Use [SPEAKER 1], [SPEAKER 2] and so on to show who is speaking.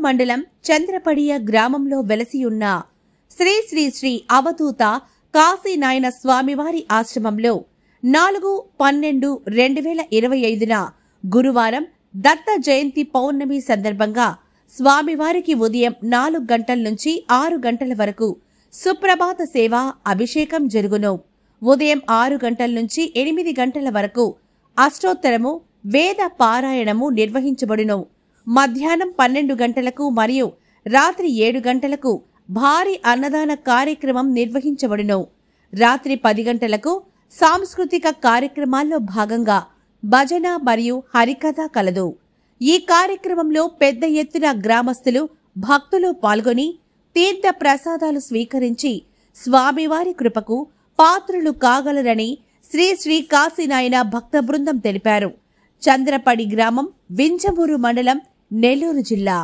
[SPEAKER 1] మండలం చంద్రపడియ గ్రామంలో వెలసియున్న శ్రీ శ్రీ శ్రీ అవధూత కాశీనాయన స్వామివారి ఆశ్రమంలో 4/12/2025 గురువారం దత్త జయంతి పౌర్ణమి సందర్భంగా స్వామివారికి ఉదయం 4 గంటల నుంచి 6 గంటల వరకు సుప్రభాత సేవ అభిషేకం జరుగును. ఉదయం 6 గంటల నుంచి 8 గంటల వరకు అష్టోత్తరము వేద పారాయణము నిర్వహించబడును. మధ్యాహ్నం 12 గంటలకు మరియు రాత్రి 7 గంటలకు భారీ అన్నదాన కార్యక్రమం నిర్వహించబడును. రాత్రి 10 గంటలకు సాంస్కృతిక కార్యక్రమాల్లో భాగంగా భజన మరియు హరికథ కలదు. ఈ కార్యక్రమంలో పెద్ద ఎత్తున గ్రామస్తులు భక్తులు పాల్గొని తీర్థ ప్రసాదాలు స్వీకరించి స్వామివారి కృపకు పాత్రులు కాగలరని శ్రీ శ్రీ కాశీనాయన భక్త బృందం తెలిపారు. చంద్రపడి గ్రామం, వింజమూరు మండలం, నెల్లూరు జిల్లా.